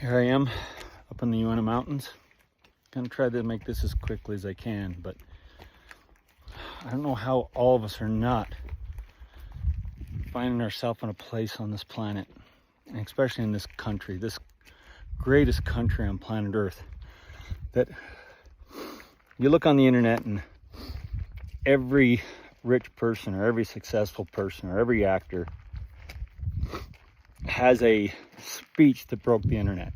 Here I am up in the Uinta Mountains. Gonna try to make this as quickly as I can, but I don't know how all of us are not finding ourselves in a place on this planet, and especially in this country, this greatest country on planet Earth, that you look on the internet and every rich person or every successful person or every actor has a speech that broke the internet.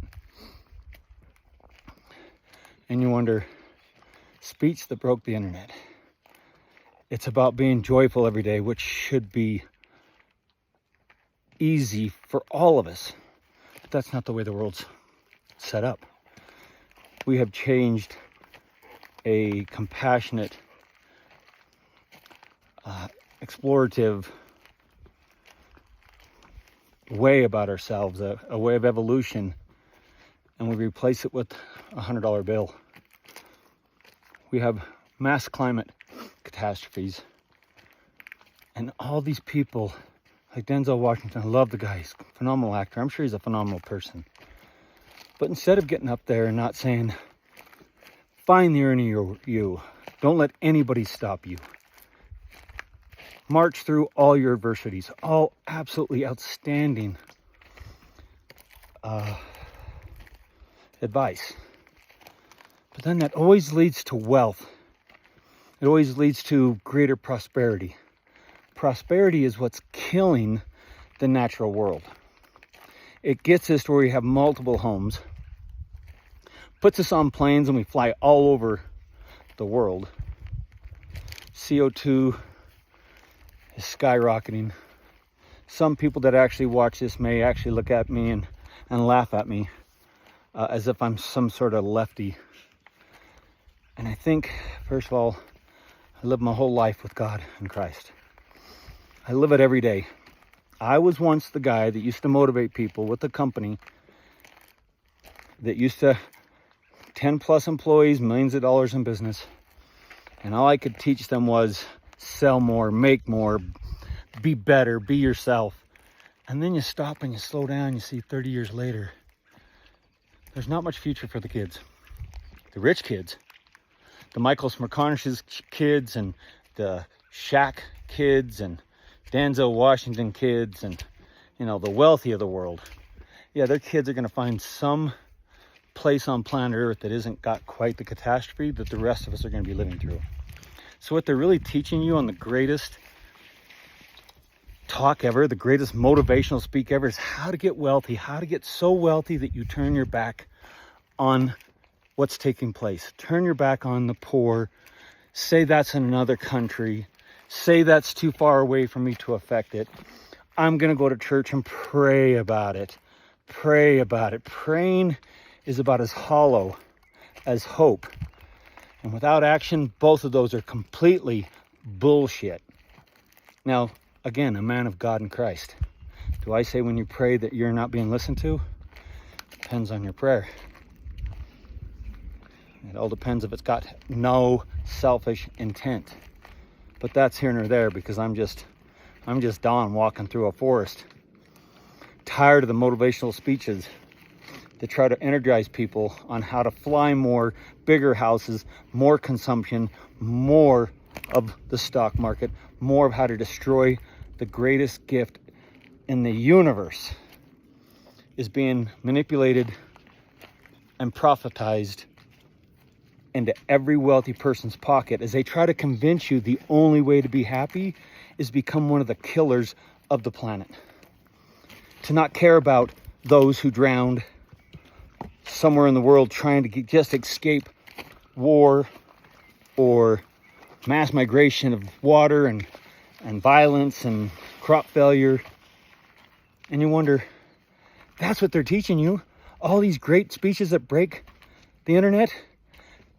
And you wonder, speech that broke the internet. It's about being joyful every day, which should be easy for all of us. But that's not the way the world's set up. We have changed a compassionate, explorative way about ourselves, a way of evolution, and we replace it with a $100 bill. We have mass climate catastrophes, and all these people like Denzel Washington. I love the guy, he's a phenomenal actor. I'm sure he's a phenomenal person. But instead of getting up there and not saying, find the inner you, don't let anybody stop you. March through all your adversities, all absolutely outstanding advice. But then that always leads to wealth. It always leads to greater prosperity. Prosperity is what's killing the natural world. It gets us to where we have multiple homes, puts us on planes and we fly all over the world. CO2 is skyrocketing. Some people that actually watch this may actually look at me and laugh at me as if I'm some sort of lefty. And I think, first of all, I live my whole life with God and Christ. I live it every day. I was once the guy that used to motivate people with a company that used to 10 plus employees, millions of dollars in business. And all I could teach them was sell more, make more, be better, be yourself. And then you stop and you slow down, you see 30 years later, there's not much future for the kids. The rich kids, the Michael Smerconish's kids and the Shaq kids and Denzel Washington kids and, you know, the wealthy of the world. Yeah, their kids are going to find some place on planet Earth that isn't got quite the catastrophe that the rest of us are going to be living through. So what they're really teaching you on the greatest talk ever, the greatest motivational speak ever, is how to get wealthy, how to get so wealthy that you turn your back on what's taking place. Turn your back on the poor. Say that's in another country. Say that's too far away for me to affect it. I'm going to go to church and pray about it. Pray about it. Praying is about as hollow as hope. And without action, both of those are completely bullshit. Now, again, a man of God and Christ. Do I say when you pray that you're not being listened to? Depends on your prayer. It all depends if it's got no selfish intent. But that's here nor there, because I'm just Don walking through a forest. Tired of the motivational speeches that try to energize people on how to fly more, bigger houses, more consumption, more of the stock market, more of how to destroy the greatest gift in the universe is being manipulated and prophetized into every wealthy person's pocket as they try to convince you the only way to be happy is become one of the killers of the planet. To not care about those who drowned somewhere in the world trying to just escape war or mass migration of water and violence and crop failure. And you wonder, that's what they're teaching you? All these great speeches that break the internet?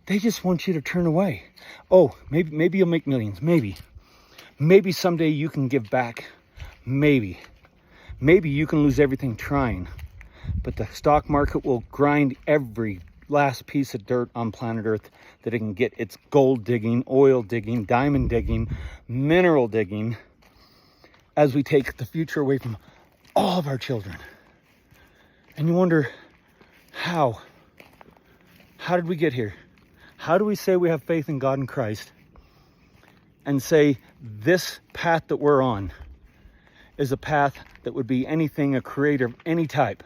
They just want you to turn away. Oh, maybe you'll make millions. Maybe someday you can give back. Maybe you can lose everything trying. But the stock market will grind every last piece of dirt on planet Earth that it can get. It's gold digging, oil digging, diamond digging, mineral digging, as we take the future away from all of our children. And you wonder, How? How did we get here? How do we say we have faith in God and Christ and say this path that we're on is a path that would be anything a creator of any type,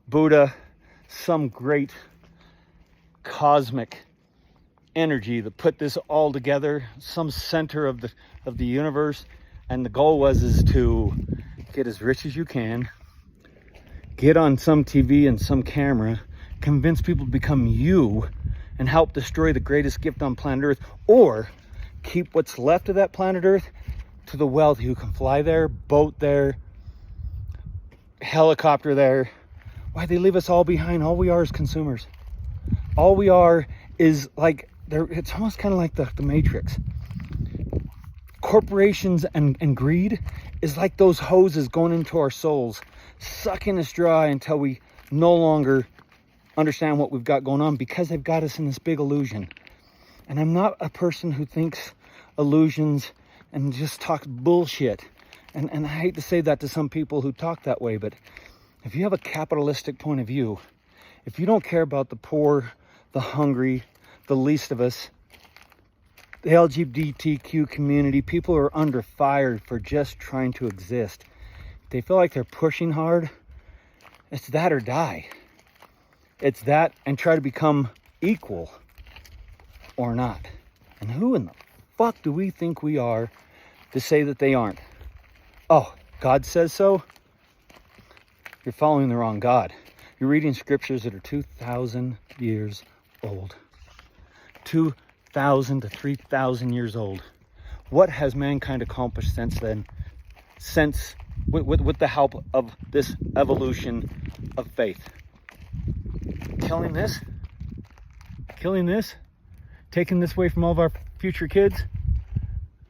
Buddha, some great cosmic energy that put this all together, some center of the universe, and the goal is to get as rich as you can, get on some TV and some camera, convince people to become you, and help destroy the greatest gift on planet Earth, or keep what's left of that planet Earth to the wealthy who can fly there, boat there, helicopter there. Why they leave us all behind? All we are is consumers. All we are is like, it's almost kind of like the Matrix. Corporations and greed is like those hoses going into our souls, sucking us dry until we no longer understand what we've got going on, because they've got us in this big illusion. And I'm not a person who thinks illusions and just talks bullshit. And I hate to say that to some people who talk that way, but if you have a capitalistic point of view, if you don't care about the poor, the hungry, the least of us, the LGBTQ community, people are under fire for just trying to exist. They feel like they're pushing hard. It's that or die. It's that and try to become equal or not. And who in the fuck do we think we are to say that they aren't? Oh, God says so? You're following the wrong God. You're reading scriptures that are 2,000 years old. 2,000 to 3,000 years old. What has mankind accomplished since then? With the help of this evolution of faith? Killing this, taking this away from all of our future kids.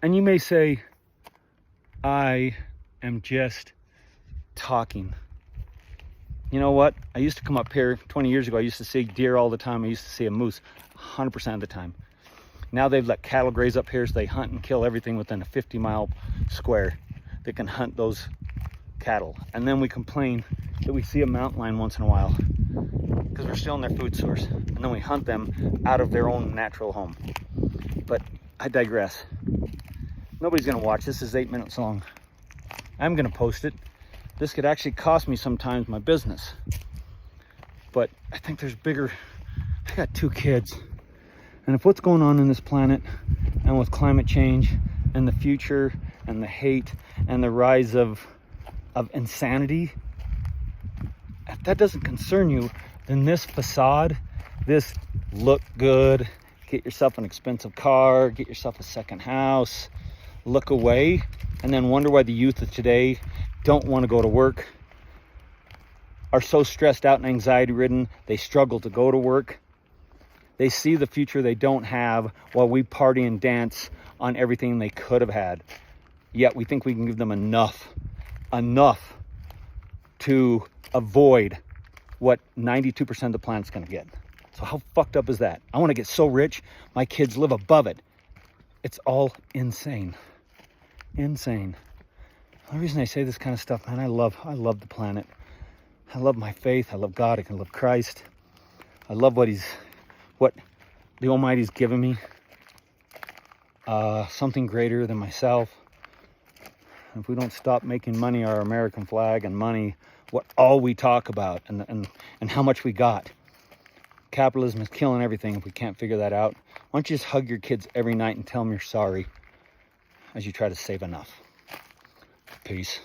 And you may say, I am just talking. You know what? I used to come up here 20 years ago. I used to see deer all the time. I used to see a moose 100% of the time. Now they've let cattle graze up here, so they hunt and kill everything within a 50-mile square. They can hunt those cattle. And then we complain that we see a mountain lion once in a while because we're still in their food source. And then we hunt them out of their own natural home. But I digress. Nobody's going to watch. This is 8 minutes long. I'm going to post it. This could actually cost me sometimes my business. But I think there's bigger... I got 2 kids. And if what's going on in this planet and with climate change and the future and the hate and the rise of insanity, if that doesn't concern you, then this facade, this look good, get yourself an expensive car, get yourself a second house, look away, and then wonder why the youth of today don't want to go to work, are so stressed out and anxiety ridden, they struggle to go to work. They see the future they don't have while we party and dance on everything they could have had. Yet we think we can give them enough to avoid what 92% of the planet's going to get. So how fucked up is that? I want to get so rich, my kids live above it. It's all insane. Insane. The reason I say this kind of stuff, man, I love the planet. I love my faith. I love God. I love Christ. I love what the Almighty's given me. Something greater than myself. If we don't stop making money our American flag and money what all we talk about and how much we got. Capitalism is killing everything if we can't figure that out. Why don't you just hug your kids every night and tell them you're sorry as you try to save enough. Peace.